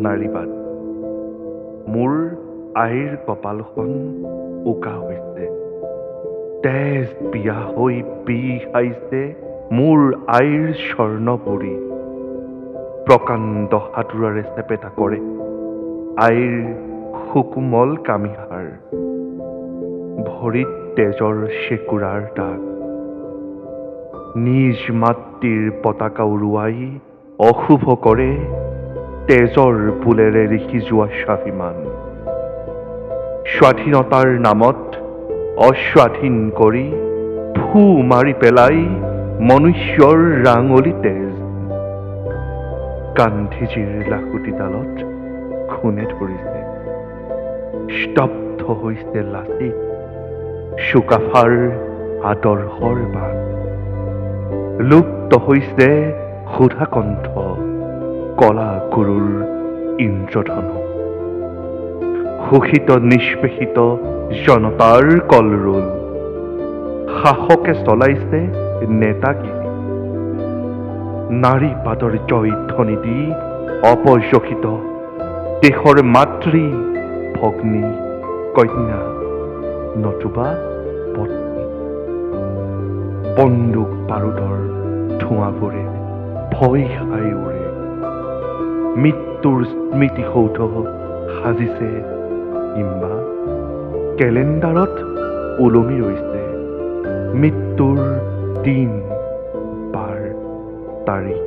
নাৰীবাদ। মোৰ আইৰ কপালখন উকা হৈছে, তেজ বিয়া হৈ বিষাইছে মোৰ আইৰ স্বৰ্ণপুৰী। প্ৰকাণ্ড হাতোৰাৰে চেপেটা কৰে আইৰ সুকোমল কামিহাৰ, ভৰিত তেজৰ চেকুৰাৰ দাগ। নিজ মাতৃৰ পতাকা উৰুৱাই অশুভ কৰে তেজৰ বুলেৰে লিখি যোৱা স্বাভিমান। স্বাধীনতাৰ নামত অস্বাধীন কৰি ফু মাৰি পেলাই মনুষ্যৰ ৰাঙলী তেজ। গান্ধীজীৰ লাখুটিডালত খুনে ধৰিছে, স্তব্ধ হৈছে লাচিত চুকাফাৰ আদৰ্শৰ বাট। লুপ্ত হৈছে সুধাকণ্ঠ কলা গুৰুৰ ইন্দ্ৰধনু। শোষিত নিষ্পেষিত জনতাৰ কলৰোল, শাসকে চলাইছে নেতাগিৰি। নাৰীবাদৰ জয়ধ্বনি দি অপযশিত দেশৰ মাতৃ ভগ্নী কন্যা নতুবা পত্নী। বন্দুক বাৰুদৰ ধোঁৱাবোৰে ভয় খাই উৰে, মৃত্যুৰ স্মৃতিসৌধ সাজিছে কিম্বা কেলেণ্ডাৰত ওলমি ৰৈছে মৃত্যুৰ দিন বাৰ তাৰিখ।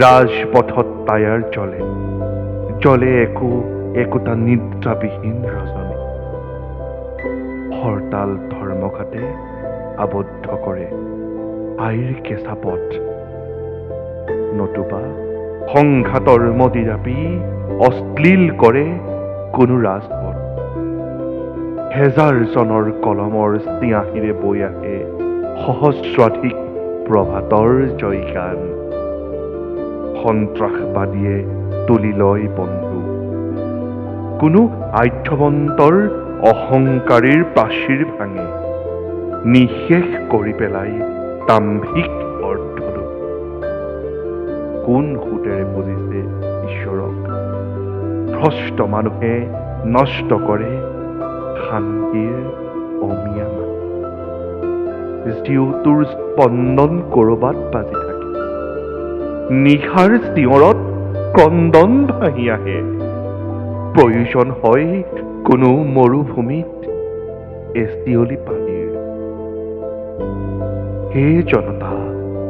ৰাজপথত টায়াৰ জ্বলে, জ্বলে একোটা নিদ্ৰাবিহীন ৰজনী। হৰতাল ধৰ্মঘাতে আবদ্ধ কৰে আইৰ কেঁচা পথ, নতুবা সংঘাতৰ মদিৰাপি অশ্লীল কৰে কোনো ৰাজপথ। হেজাৰজনৰ কলমৰ চিঞাহীৰে বৈ আহে সহস্ৰাধিক প্ৰভাতৰ জয়গান। সন্ত্ৰাসবাদীয়ে তুলি লয় বন্দুক, কোনো আধ্যবন্তৰ অহংকাৰীৰ প্ৰাচীৰ ভাঙে, নিঃশেষ কৰি পেলাই দাম্ভিক অৰ্থলোভ। কোন সুতেৰে বুজিছে ঈশ্বৰক, ভ্ৰষ্ট মানুহে নষ্ট কৰে শান্তিৰ অমিয়া মাত। জিউটোৰ স্পন্দন কৰবাত বাজি থাকে, নিশাৰ চিঞৰত ক্ৰন্দন ভাহি আহে। প্ৰয়োজন হয় কোনো মৰুভূমিত এচিয়লি পানীৰ। হে জনতা,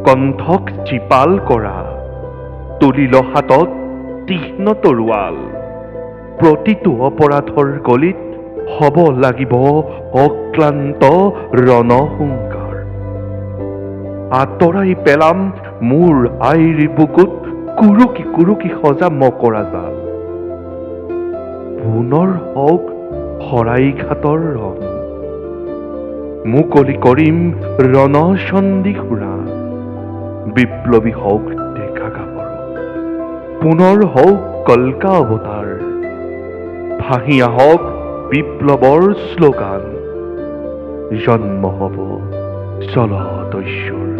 কণ্ঠক জীপাল কৰা, তুলি ল হাতত তীক্ষ্ণ তৰোৱাল। প্ৰতিটো অপৰাধৰ গলিত হ'ব লাগিব অক্লান্ত ৰণহুংকাৰ। আঁতৰাই পেলাম মোৰ আইৰ বুকুত কুৰুকি কুৰুকি সজা মকৰা জাল। পুনৰ হওক শৰাইঘাটৰ ৰণ, মুকলি কৰিম ৰণচণ্ডী সুৰা। বিপ্লৱী হওক ডেকা গাভৰু, পুনৰ হওক কলকা অৱতাৰ। ভাহি আহক বিপ্লৱৰ শ্লোগান, জন্ম হ'ব জলদস্যুৰ।